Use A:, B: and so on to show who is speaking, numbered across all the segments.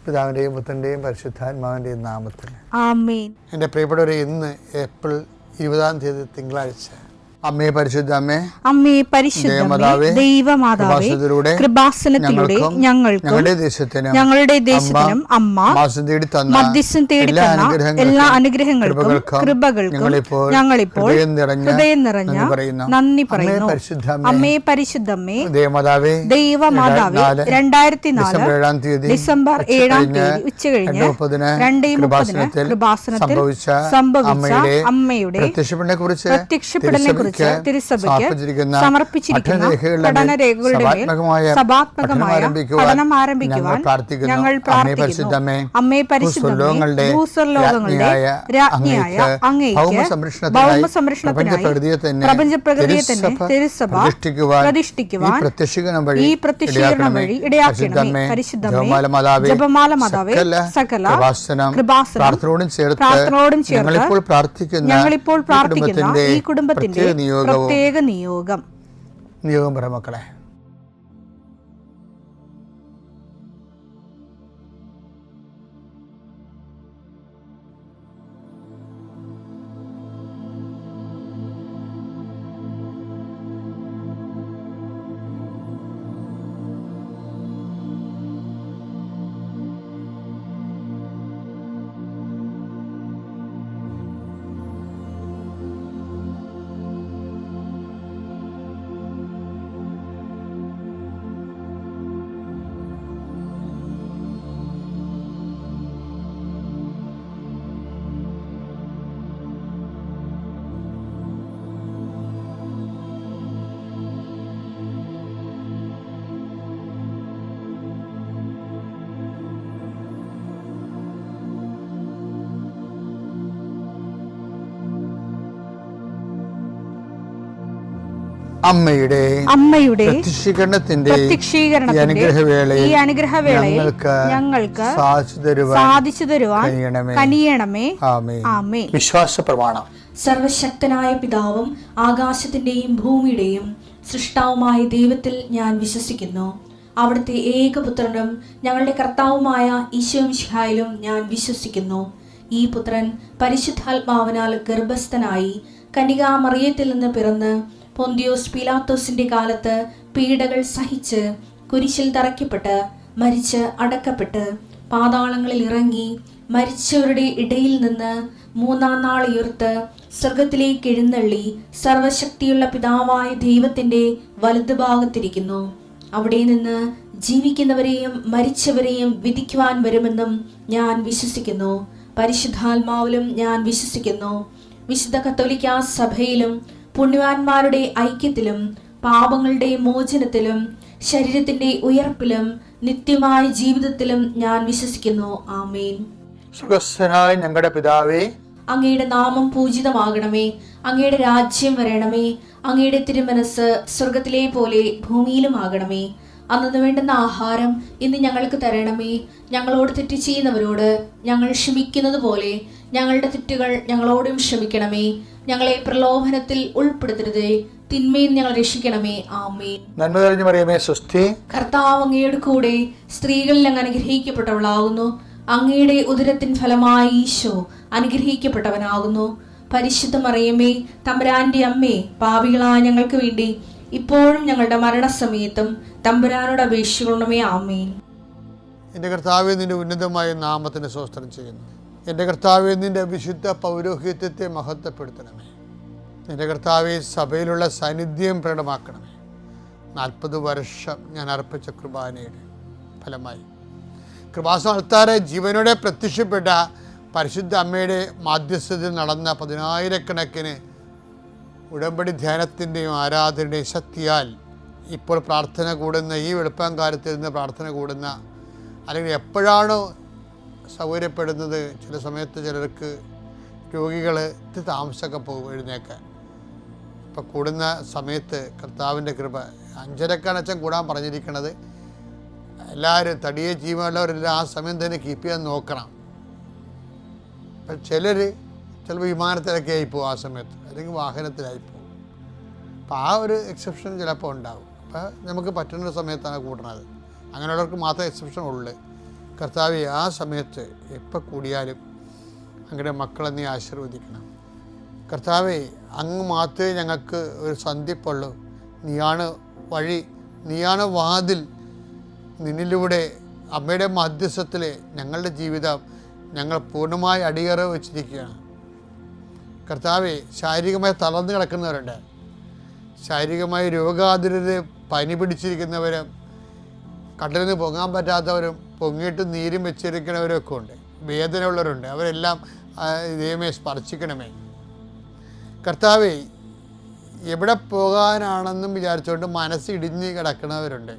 A: പിതാവിൻ്റെയും പുത്രൻ്റെയും പരിശുദ്ധാത്മാവിൻ്റെയും നാമത്തിൽ
B: ആമേൻ.
A: എൻ്റെ പ്രിയപ്പെട്ടവരെ, ഇന്ന് ഏപ്രിൽ 20 തിങ്കളാഴ്ച. അമ്മേ പരിശുദ്ധ അമ്മേ,
B: അമ്മേ പരിശുദ്ധമേ, ദൈവമാതാവേ, കൃപാസനത്തിലൂടെ ഞങ്ങൾക്കും ഞങ്ങളുടെ ദേശത്തിനും അമ്മ മധ്യസ്ഥം തേടി തന്ന എല്ലാ അനുഗ്രഹങ്ങൾക്കും കൃപകൾക്കും ഞങ്ങളിപ്പോൾ ഹൃദയം നിറഞ്ഞ നന്ദി പറയുന്നു. അമ്മേ പരിശുദ്ധമേ, ദൈവമാതാവേ, 2004 ഡിസംബർ 7 ഉച്ചകഴിഞ്ഞ് 2:30 കൃപാസനത്തിൽ സംഭവിച്ച അമ്മയുടെ പ്രത്യക്ഷപ്പെടലിനെ കുറിച്ച് തിരുസഭയ്ക്ക് സമർപ്പിച്ചിരിക്കുന്ന പഠനരേഖകളുടെ മേൽ സഭാത്മകമായ പഠനം ആരംഭിക്കുവാൻ ഞങ്ങൾ പ്രാർത്ഥിക്കുന്നു. അമ്മേ പരിശുദ്ധമേ, ഭൂസ്വർലോകങ്ങളുടെ രാജ്ഞിയായ അങ്ങേയ്ക്ക് ഭൗമസംരക്ഷണത്തിനായി പ്രപഞ്ചപ്രകൃതിയെ തന്നെ തിരുസഭ പ്രതിഷ്ഠിക്കുവാൻ ഈ പ്രത്യക്ഷീകരണം വഴി ഇടയാക്കണമേ. പരിശുദ്ധമേ, ജപമാല മാതാവേ, സകല കൃപാസനം പ്രാർത്ഥനയോടും ചേർത്ത് ഞങ്ങളിപ്പോൾ പ്രാർത്ഥിക്കുന്ന ഈ കുടുംബത്തിന്റെ പ്രത്യേക നിയോഗം
A: പറ മക്കളെ. അമ്മയുടെ പ്രത്യക്ഷീകരണത്തിന്റെ ഈ അനുഗ്രഹവേളയിൽ ഞങ്ങൾക്ക് സാധിച്ചു തരുവാൻ കനിയണമേ. ആമേൻ. വിശ്വാസ പ്രമാണം.
C: സർവശക്തനായ പിതാവും ആകാശത്തിന്റെയും ഭൂമിയുടെയും സൃഷ്ടാവുമായ ദൈവത്തിൽ ഞാൻ വിശ്വസിക്കുന്നു. അവിടുത്തെ ഏകപുത്രനും ഞങ്ങളുടെ കർത്താവുമായ ഈശോമിശിഹായിലും ഞാൻ വിശ്വസിക്കുന്നു. ഈ പുത്രൻ പരിശുദ്ധാത്മാവിനാൽ ഗർഭസ്ഥനായി കന്യകാമറിയത്തിൽ നിന്ന് പിറന്ന് പൊന്തിയോസ് പീലാത്തോസിന്റെ കാലത്ത് പീഡകൾ സഹിച്ച് കുരിശിൽ തറയ്ക്കപ്പെട്ട് മരിച്ച് അടക്കപ്പെട്ട് പാതാളങ്ങളിൽ ഇറങ്ങി മരിച്ചവരുടെ ഇടയിൽ നിന്ന് 3-ാം നാൾ ഉയർത്ത് സ്വർഗത്തിലേക്ക് എഴുന്നള്ളി സർവശക്തിയുള്ള പിതാവായ ദൈവത്തിന്റെ വലതുഭാഗത്തിരിക്കുന്നു. അവിടെ നിന്ന് ജീവിക്കുന്നവരെയും മരിച്ചവരെയും വിധിക്കുവാൻ വരുമെന്നും ഞാൻ വിശ്വസിക്കുന്നു. പരിശുദ്ധാത്മാവിലും ഞാൻ വിശ്വസിക്കുന്നു. വിശുദ്ധ കത്തോലിക്കാ സഭയിലും പുണ്യവാന്മാരുടെ ഐക്യത്തിലും പാപങ്ങളുടെ മോചനത്തിലും ശരീരത്തിന്റെ ഉയർപ്പിലും നിത്യമായ ജീവിതത്തിലും ഞാൻ വിശ്വസിക്കുന്നു. ആമേൻ.
A: സുഖസ്ഥനായ ഞങ്ങളുടെ പിതാവേ,
C: അങ്ങയുടെ നാമം പൂജിതമാകണമേ. അങ്ങയുടെ രാജ്യം വരണമേ. അങ്ങയുടെ തിരുമനസ് സ്വർഗത്തിലെ പോലെ ഭൂമിയിലും ആകണമേ. അന്നു വേണ്ടുന്ന ആഹാരം ഇന്ന് ഞങ്ങൾക്ക് തരണമേ. ഞങ്ങളോട് തെറ്റ് ചെയ്യുന്നവരോട് ഞങ്ങൾ ക്ഷമിക്കുന്നത് പോലെ ഞങ്ങളുടെ തെറ്റുകൾ ഞങ്ങളോടും ക്ഷമിക്കണമേ. ഞങ്ങളെ പ്രലോഭനത്തിൽ ഉൾപ്പെടുത്തരുതേ, തിന്മയിൽ ഞങ്ങൾ രക്ഷിക്കണമേ. ആമേൻ.
A: നന്മ നിറഞ്ഞ മറിയമേ, സ്വസ്തി.
C: കർത്താവ് അങ്ങയുടെ കൂടെ സ്ത്രീകളിൽ അങ്ങ് അനുഗ്രഹിക്കപ്പെട്ടവളാകുന്നു. അങ്ങയുടെ ഉദരത്തിൻ ഫലമായി ഈശോ അനുഗ്രഹിക്കപ്പെട്ടവനാകുന്നു. പരിശുദ്ധ മറിയമേ, തമ്പുരാന്റെ അമ്മേ, പാപികളായ ഞങ്ങൾക്ക് വേണ്ടി ഇപ്പോഴും ഞങ്ങളുടെ മരണസമയത്തും തമ്പുരാനോട് അപേക്ഷിക്കണമേ. ആമേൻ.
A: എൻ്റെ കർത്താവേ, നിന്റെ ഉന്നതമായ നാമത്തിന് സ്തോത്രം ചെയ്യുന്നു. എൻ്റെ കർത്താവേ, നിന്റെ വിശുദ്ധ പൗരോഹിത്യത്തെ മഹത്വപ്പെടുത്തണമേ. എൻ്റെ കർത്താവേ, സഭയിലുള്ള സാന്നിധ്യം പ്രകടമാക്കണമേ. 40 വർഷം ഞാൻ അർപ്പിച്ച കുർബാനയുടെ ഫലമായി കൃപാസനത്താറെ ജീവനോടെ പ്രത്യക്ഷപ്പെട്ട പരിശുദ്ധ അമ്മയുടെ മാധ്യസ്ഥതയിൽ നടന്ന 10,000-കണക്കിന് ഉടമ്പടി ധ്യാനത്തിൻ്റെയും ആരാധനയുടെയും ശക്തിയാൽ ഇപ്പോൾ പ്രാർത്ഥന കൂടുന്ന ഈ വെളുപ്പാങ്കാലത്തിൽ നിന്ന് പ്രാർത്ഥന കൂടുന്ന, അല്ലെങ്കിൽ എപ്പോഴാണോ സൗകര്യപ്പെടുന്നത്, ചില സമയത്ത് ചിലർക്ക് രോഗികൾ താമസമൊക്കെ പോകും എഴുന്നേക്കാൻ. ഇപ്പം കൂടുന്ന സമയത്ത് കർത്താവിൻ്റെ കൃപ 5:30 അച്ഛൻ കൂടാൻ പറഞ്ഞിരിക്കണത്. എല്ലാവരും തടിയെ ജീവനുള്ളവരെല്ലാം ആ സമയം തന്നെ കീപ്പ് ചെയ്യാൻ നോക്കണം. അപ്പം ചിലപ്പോൾ വിമാനത്തിലൊക്കെ ആയിപ്പോവും ആ സമയത്ത്, അല്ലെങ്കിൽ വാഹനത്തിലായിപ്പോവും. അപ്പോൾ ആ ഒരു എക്സെപ്ഷൻ ചിലപ്പോൾ ഉണ്ടാകും. അപ്പോൾ നമുക്ക് പറ്റുന്ന സമയത്താണ് കൂട്ടണത്. അങ്ങനെയുള്ളവർക്ക് മാത്രമേ എക്സെപ്ഷൻ ഉള്ളൂ. കർത്താവെ, ആ സമയത്ത് എപ്പോൾ കൂടിയാലും അങ്ങയുടെ മക്കളെ നീ ആശീർവദിക്കണം. കർത്താവെ, അങ്ങ് മാത്രമേ ഞങ്ങൾക്ക് ഒരു സന്ധിപ്പുള്ളൂ. നീയാണ് വഴി, നീയാണ് വാതിൽ. നിന്നിലൂടെ അമ്മയുടെ മധ്യസ്ഥത്തിൽ ഞങ്ങളുടെ ജീവിതം ഞങ്ങൾ പൂർണ്ണമായി അടിയറ വെച്ചിരിക്കുകയാണ്. കർത്താവെ, ശാരീരികമായി തളർന്നു കിടക്കുന്നവരുണ്ട്, ശാരീരികമായി രോഗാതുരര്, പനി പിടിച്ചിരിക്കുന്നവരും, കടലിൽ നിന്ന് പൊങ്ങാൻ പറ്റാത്തവരും, പൊങ്ങിയിട്ട് നീരും വെച്ചിരിക്കുന്നവരൊക്കെ ഉണ്ട്, വേദന ഉള്ളവരുണ്ട്. അവരെല്ലാം ദൈവമേ സ്പർശിക്കണമേ. കർത്താവെ, എവിടെ പോകാനാണെന്നും വിചാരിച്ചുകൊണ്ട് മനസ്സിടിഞ്ഞ് കിടക്കുന്നവരുണ്ട്.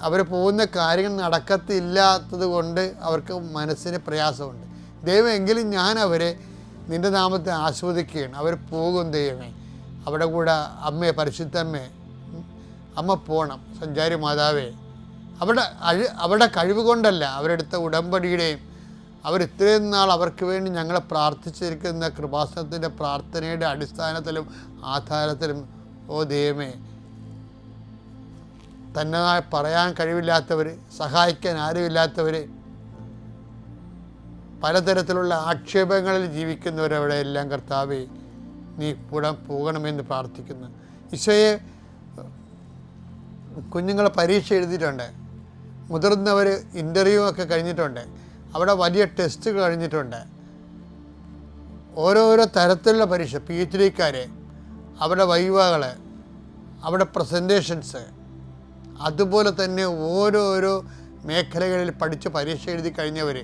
A: അവർ പോകുന്ന കാര്യങ്ങൾ നടക്കത്തില്ലാത്തത് കൊണ്ട് അവർക്ക് മനസ്സിന് പ്രയാസമുണ്ട്. ദൈവം, എങ്കിലും ഞാൻ അവരെ നിൻ്റെ നാമത്തെ ആസ്വദിക്കുകയാണ്. അവർ പോകും ദൈവമേ. അവിടെ കൂടെ അമ്മയെ, പരിശുദ്ധമ്മേ, അമ്മ പോകണം. സഞ്ചാരി മാതാവേ, അവരുടെ കഴിവ് കൊണ്ടല്ല, അവരെടുത്ത ഉടമ്പടിയുടെയും അവരിത്രയും നാൾ അവർക്ക് വേണ്ടി ഞങ്ങളെ പ്രാർത്ഥിച്ചിരിക്കുന്ന കൃപാസനത്തിൻ്റെ പ്രാർത്ഥനയുടെ അടിസ്ഥാനത്തിലും ആധാരത്തിലും ഓ ദൈവമേ, തന്നെ പറയാൻ കഴിവില്ലാത്തവർ, സഹായിക്കാൻ ആരുമില്ലാത്തവർ, പലതരത്തിലുള്ള ആക്ഷേപങ്ങളിൽ ജീവിക്കുന്നവരവിടെ എല്ലാം കർത്താവേ നീ കൂടെ പോകണമെന്ന് പ്രാർത്ഥിക്കുന്നു. ഈശോയെ, കുഞ്ഞുങ്ങൾ പരീക്ഷ എഴുതിയിട്ടുണ്ട്, മുതിർന്നവർ ഇൻ്റർവ്യൂ ഒക്കെ കഴിഞ്ഞിട്ടുണ്ട്, അവിടെ വലിയ ടെസ്റ്റ് കഴിഞ്ഞിട്ടുണ്ട്, ഓരോരോ തരത്തിലുള്ള പരീക്ഷ, PhD-ക്കാർ, അവിടെ വൈവകൾ, അവിടെ പ്രസൻറ്റേഷൻസ്, അതുപോലെ തന്നെ ഓരോരോ മേഖലകളിൽ പഠിച്ച് പരീക്ഷ എഴുതി കഴിഞ്ഞവർ,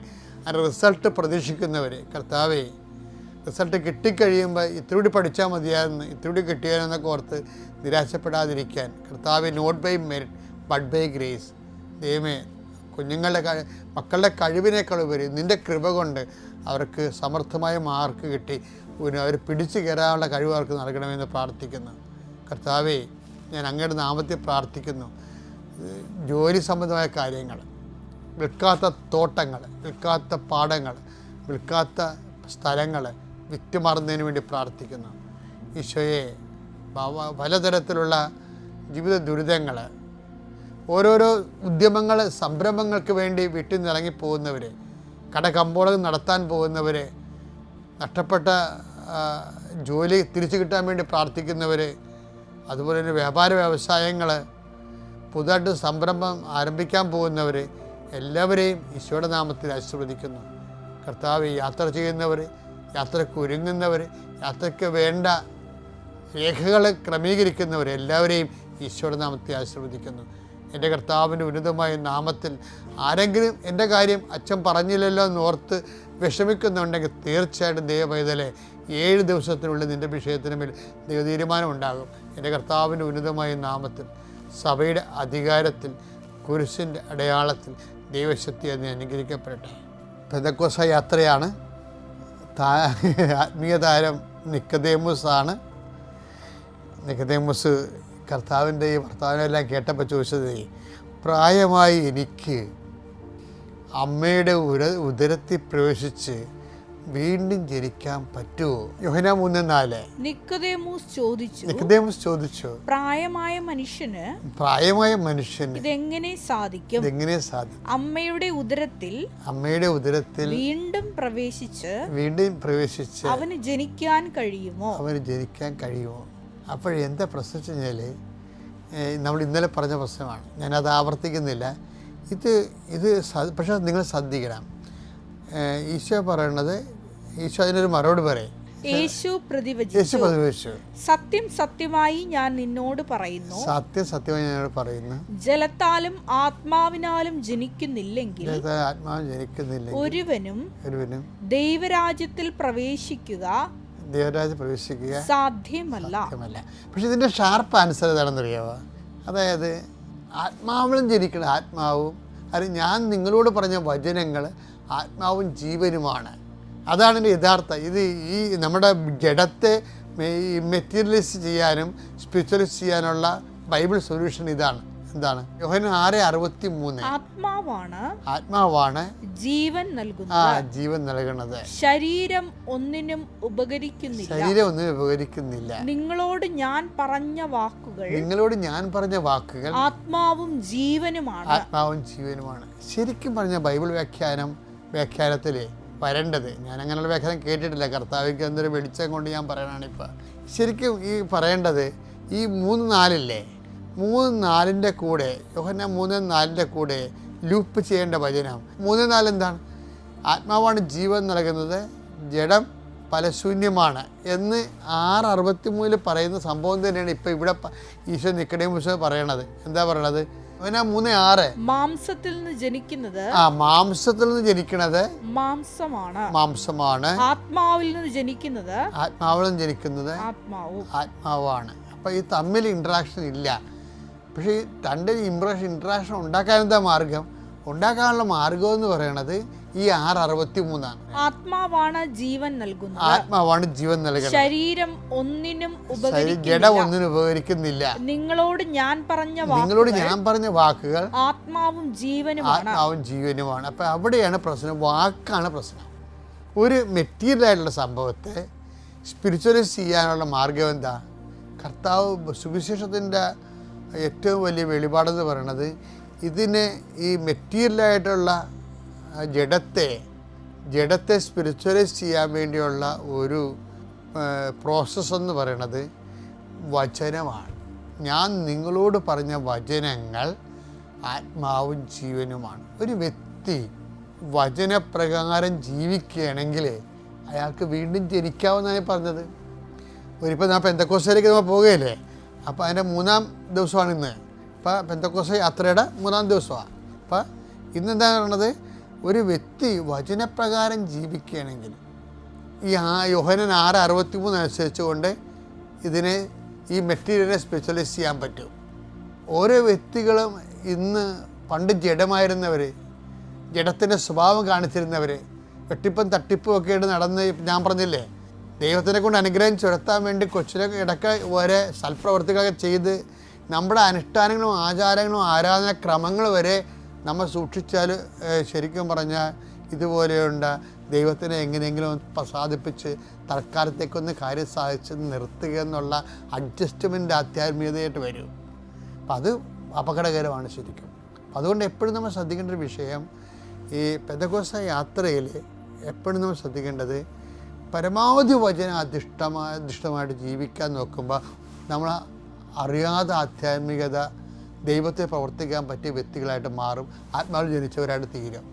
A: അതിൻ്റെ റിസൾട്ട് പ്രതീക്ഷിക്കുന്നവർ, കർത്താവേ, റിസൾട്ട് കിട്ടിക്കഴിയുമ്പോൾ ഇത്തിരി പഠിച്ചാൽ മതിയായിരുന്നു, ഇത്തിരി കിട്ടിയാലെന്നൊക്കെ ഓർത്ത് നിരാശപ്പെടാതിരിക്കാൻ കർത്താവേ, not by merit but by grace. ദൈവമേ, കുഞ്ഞുങ്ങളുടെ മക്കളുടെ കഴിവിനേക്കാൾ ഉപരി നിൻ്റെ കൃപ കൊണ്ട് അവർക്ക് സമർത്ഥമായ മാർക്ക് കിട്ടി അവർ പിടിച്ചു കയറാനുള്ള കഴിവ് അവർക്ക് നൽകണമെന്ന് പ്രാർത്ഥിക്കുന്നു. കർത്താവേ, ഞാൻ അങ്ങയുടെ നാമത്തിൽ പ്രാർത്ഥിക്കുന്നു. ജോലി സംബന്ധമായ കാര്യങ്ങൾ, വിൽക്കാത്ത തോട്ടങ്ങൾ, വിൽക്കാത്ത പാടങ്ങൾ, വിൽക്കാത്ത സ്ഥലങ്ങൾ വിറ്റുമാറുന്നതിന് വേണ്ടി പ്രാർത്ഥിക്കുന്നു. ഈശോയെ, പലതരത്തിലുള്ള ജീവിത ദുരിതങ്ങൾ, ഓരോരോ ഉദ്യമങ്ങൾ, സംരംഭങ്ങൾക്ക് വേണ്ടി വീട്ടിൽ നിന്ന് ഇറങ്ങിപ്പോകുന്നവർ, കടകമ്പോളം നടത്താൻ പോകുന്നവർ, നഷ്ടപ്പെട്ട ജോലി തിരിച്ചു കിട്ടാൻ വേണ്ടി പ്രാർത്ഥിക്കുന്നവർ, അതുപോലെ തന്നെ വ്യാപാര വ്യവസായങ്ങൾ, പുതുതായിട്ട് സംരംഭം ആരംഭിക്കാൻ പോകുന്നവർ, എല്ലാവരെയും ഈശോയുടെ നാമത്തിൽ ആശീർവദിക്കുന്നു. കർത്താവ്, യാത്ര ചെയ്യുന്നവർ, യാത്രയ്ക്ക് ഒരുങ്ങുന്നവർ, യാത്രയ്ക്ക് വേണ്ട രേഖകൾ ക്രമീകരിക്കുന്നവർ, എല്ലാവരെയും ഈശോയുടെ നാമത്തിൽ ആശീർവദിക്കുന്നു. എൻ്റെ കർത്താവിൻ്റെ ഉന്നതമായ നാമത്തിൽ ആരെങ്കിലും എൻ്റെ കാര്യം അച്ഛൻ പറഞ്ഞില്ലല്ലോ എന്നോർത്ത് വിഷമിക്കുന്നുണ്ടെങ്കിൽ തീർച്ചയായിട്ടും ദൈവപൈതലെ 7 ദിവസത്തിനുള്ളിൽ നിൻ്റെ വിഷയത്തിന് മേൽ ദൈവ തീരുമാനം ഉണ്ടാകും. എൻ്റെ കർത്താവിൻ്റെ ഉന്നതമായ നാമത്തിൽ, സഭയുടെ അധികാരത്തിൽ, കുരിശിൻ്റെ അടയാളത്തിൽ ദൈവശക്തി അതിനെ അനുഗ്രഹിക്കപ്പെടട്ടെ. പെന്തക്കോസ്ത യാത്രയാണ്. ആത്മീയ താരം നിക്കദേമൂസാണ്. നിക്കദേമൂസ് കർത്താവിൻ്റെ വർത്തമാനമെല്ലാം കേട്ടപ്പോൾ ചോദിച്ചത്, പ്രായമായി എനിക്ക് അമ്മയുടെ ഉദരത്തിൽ പ്രവേശിച്ച് വീണ്ടും ജനിക്കാൻ പറ്റുമോ? യോഹന്നാൻ 3:4. നിക്കദേമൂസ് ചോദിച്ചു, പ്രായമായ മനുഷ്യന് ഇതെങ്ങനെ സാധിക്കും? അമ്മയുടെ ഉദരത്തിൽ വീണ്ടും പ്രവേശിച്ച് അവന് ജനിക്കാൻ കഴിയുമോ? അപ്പോഴെന്താ പ്രശ്നം വെച്ച് കഴിഞ്ഞാൽ, നമ്മൾ ഇന്നലെ പറഞ്ഞ പ്രശ്നമാണ്, ഞാനത് ആവർത്തിക്കുന്നില്ല. ഇത് പക്ഷേ നിങ്ങൾ ശ്രദ്ധിക്കണം. ഈശോ പറയണത്, ഈശോ അതിനൊരു മറുപടി പറയും. യേശു പ്രതിവചിച്ചു, സത്യം സത്യമായി ഞാൻ നിന്നോട് പറയുന്നു, ജലത്താലും ആത്മാവിനാലും ജനിക്കുന്നില്ലെങ്കിൽ ഒരുവനും ദൈവരാജ്യത്തിൽ പ്രവേശിക്കുക സാധ്യമല്ല. പക്ഷെ ഇതിൻ്റെ ഷാർപ്പ് ആൻസർ ഏതാണെന്നറിയാമോ? അതായത് ആത്മാവിലും ജനിക്കണം, ആത്മാവും അത് ഞാൻ നിങ്ങളോട് പറഞ്ഞ വചനങ്ങൾ ആത്മാവും ജീവനുമാണ്. അതാണ് എൻ്റെ യഥാർത്ഥം. ഇത് ഈ നമ്മുടെ ജഡത്തെ മെറ്റീരിയലൈസ് ചെയ്യാനും സ്പിരിച്വലൈസ് ചെയ്യാനുള്ള ബൈബിൾ സൊല്യൂഷൻ ഇതാണ്. എന്താണ്? യോഹന്നാൻ 6:63. ആത്മാവാണ്
B: ജീവൻ നൽകുന്നത്.
A: ജീവൻ നൽകുന്നത്.
B: ശരീരം ഒന്നിനും ഉപകരിക്കുന്നില്ല. നിങ്ങളോട് ഞാൻ പറഞ്ഞ വാക്കുകൾ ആത്മാവും ജീവനുമാണ്.
A: ശരിക്കും പറഞ്ഞ ബൈബിൾ വ്യാഖ്യാനത്തിൽ വരേണ്ടത്, ഞാൻ അങ്ങനെയുള്ള വ്യാഖ്യാനം കേട്ടിട്ടില്ല, കർത്താവിക്ക് എന്തൊരു വെളിച്ചം കൊണ്ട് ഞാൻ പറയണാണിപ്പോൾ. ശരിക്കും ഈ പറയേണ്ടത് ഈ 3:4 3:4 കൂടെ, യോഹന്നാൻ 3:4 കൂടെ ലൂപ്പ് ചെയ്യേണ്ട വചനം 3:4 എന്താണ്? ആത്മാവാണ് ജീവൻ നൽകുന്നത്, ജഡം ഫലശൂന്യമാണ് എന്ന് 6:63 പറയുന്ന സംഭവം തന്നെയാണ് ഇപ്പം ഇവിടെ ഈശോ നിക്കോദേമോസിനെ പറയണത്. എന്താ പറയണത്? യോഹന്നാൻ 3:6
B: മാംസത്തിൽ നിന്ന് ജനിക്കുന്നത്
A: മാംസമാണ്,
B: ആത്മാവിൽ നിന്ന് ജനിക്കുന്നത്
A: ആത്മാവാണ്. അപ്പം ഈ തമ്മിൽ ഇൻട്രാക്ഷൻ ഇല്ല. പക്ഷേ ഈ രണ്ട് ഇൻട്രാക്ഷൻ ഉണ്ടാക്കാൻ എന്താ മാർഗം? ഉണ്ടാക്കാനുള്ള മാർഗം എന്ന് പറയുന്നത് ഈ 6:63
B: ആത്മാവാണ് ജീവൻ നൽകുന്നത്.
A: ശരീരം ഒന്നിനും ഉപകരിക്കുന്നില്ല.
B: നിങ്ങളോട് ഞാൻ പറഞ്ഞ വാക്കുകൾ ആത്മാവും
A: ജീവനുമാണ്. അപ്പം അവിടെയാണ് പ്രശ്നം, വാക്കാണ് പ്രശ്നം. ഒരു മെറ്റീരിയൽ ആയിട്ടുള്ള സംഭവത്തെ സ്പിരിച്വലൈസ് ചെയ്യാനുള്ള മാർഗം എന്താ? കർത്താവ് സുവിശേഷത്തിൻ്റെ ഏറ്റവും വലിയ വെളിപാടെന്ന് പറയുന്നത് ഇതിനെ, ഈ മെറ്റീരിയലായിട്ടുള്ള ജഡത്തെ സ്പിരിച്വലൈസ് ചെയ്യാൻ വേണ്ടിയുള്ള ഒരു പ്രോസസ്സ് എന്ന് പറയുന്നത് വചനമാണ്. ഞാൻ നിങ്ങളോട് പറഞ്ഞ വചനങ്ങൾ ആത്മാവും ജീവനുമാണ്. ഒരു വ്യക്തി വചനപ്രകാരം ജീവിക്കുകയാണെങ്കിൽ അയാൾക്ക് വീണ്ടും ജനിക്കാമെന്നാണ് പറഞ്ഞത്. ഒരിപ്പോൾ ഞാൻ പെന്തക്കോസ്തയിലേക്ക് നമ്മൾ പോവുകയല്ലേ, അപ്പോൾ അതിൻ്റെ 3-ാം ദിവസമാണ് ഇന്ന്. ഇപ്പോൾ പെന്തക്കോസ്ത യാത്രയുടെ 3-ാം ദിവസമാണ്. അപ്പോൾ ഇന്നെന്താണ് പറയുന്നത്? ഒരു വ്യക്തി വചനപ്രകാരം ജീവിക്കുകയാണെങ്കിൽ ഈ യോഹന്നാൻ 6:63 അനുസരിച്ചുകൊണ്ട് ഇതിനെ, ഈ മെറ്റീരിയലിനെ സ്പെഷ്യലൈസ് ചെയ്യാൻ പറ്റും. ഓരോ വ്യക്തികളും ഇന്ന് പണ്ട് ജഡമായിരുന്നവർ, ജഡത്തിൻ്റെ സ്വഭാവം കാണിച്ചിരുന്നവർ, വെട്ടിപ്പും തട്ടിപ്പും ഒക്കെ ആയിട്ട് നടന്ന്, ഞാൻ പറഞ്ഞില്ലേ, ദൈവത്തിനെ കൊണ്ട് അനുഗ്രഹം ചുരത്താൻ വേണ്ടി കൊച്ചിലൊക്കെ ഇടയ്ക്ക് വരെ സൽപ്രവർത്തികളൊക്കെ ചെയ്ത് നമ്മുടെ അനുഷ്ഠാനങ്ങളും ആചാരങ്ങളും ആരാധനാക്രമങ്ങൾ വരെ നമ്മൾ സൂക്ഷിച്ചാൽ ശരിക്കും പറഞ്ഞാൽ ഇതുപോലെയുണ്ട ദൈവത്തിനെ എങ്ങനെയെങ്കിലും പ്രസാദിപ്പിച്ച് തൽക്കാലത്തേക്കൊന്ന് കാര്യം സാധിച്ച് നിർത്തുക എന്നുള്ള അഡ്ജസ്റ്റ്മെൻ്റ് ആധ്യാത്മികതയായിട്ട് വരും. അപ്പം അത് അപകടകരമാണ് ശരിക്കും. അതുകൊണ്ട് എപ്പോഴും നമ്മൾ ശ്രദ്ധിക്കേണ്ട ഒരു വിഷയം, ഈ പെന്തക്കോസ്ത യാത്രയിൽ എപ്പോഴും നമ്മൾ ശ്രദ്ധിക്കേണ്ടത് പരമാവധി അധിഷ്ഠമായിട്ട് ജീവിക്കാൻ നോക്കുമ്പോൾ നമ്മൾ അറിയാതെ ആധ്യാത്മികത, ദൈവത്തെ പ്രവർത്തിക്കാൻ പറ്റിയ വ്യക്തികളായിട്ട് മാറും, ആത്മാവിൽ ജനിച്ചവരായിട്ട് തീരും.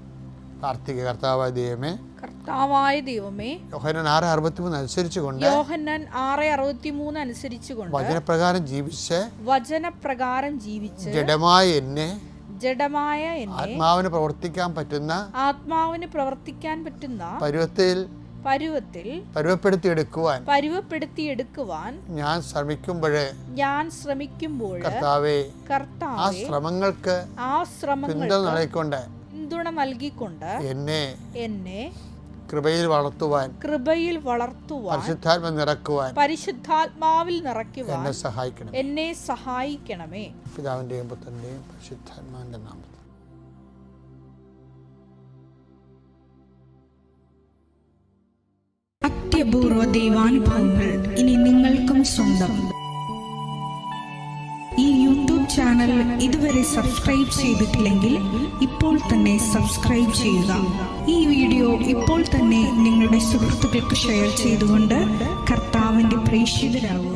A: പ്രാർത്ഥിക്കുക. കർത്താവായ ദൈവമേ, യോഹന്നാൻ 6:63 അനുസരിച്ചുകൊണ്ട് വചനപ്രകാരം ജീവിച്ച് ജഡമായ എന്നെ ആത്മാവിന് പ്രവർത്തിക്കാൻ പറ്റുന്ന പരുവപ്പെടുത്തിയെടുക്കുവാൻ ഞാൻ ശ്രമിക്കുമ്പോൾ കർത്താവേ, ആ ശ്രമങ്ങൾക്ക് പിന്തുണ നൽകിക്കൊണ്ട് എന്നെ കൃപയിൽ വളർത്തുവാൻ പരിശുദ്ധാത്മാവിൽ നിറയ്ക്കുവാൻ എന്നെ സഹായിക്കണമേ. പിതാവിന്റെയും പുത്രന്റെയും പരിശുദ്ധാത്മാവിന്റെ നാമത്തിൽ.
B: അത്യപൂർവ ദൈവാനുഭവങ്ങൾ ഇനി നിങ്ങൾക്കും സ്വന്തം. ഈ യൂട്യൂബ് ചാനൽ ഇതുവരെ സബ്സ്ക്രൈബ് ചെയ്തിട്ടില്ലെങ്കിൽ ഇപ്പോൾ തന്നെ സബ്സ്ക്രൈബ് ചെയ്യുക. ഈ വീഡിയോ ഇപ്പോൾ തന്നെ നിങ്ങളുടെ സുഹൃത്തുക്കൾക്ക് ഷെയർ ചെയ്തുകൊണ്ട് കർത്താവിന്റെ പ്രേക്ഷിതരാകുക.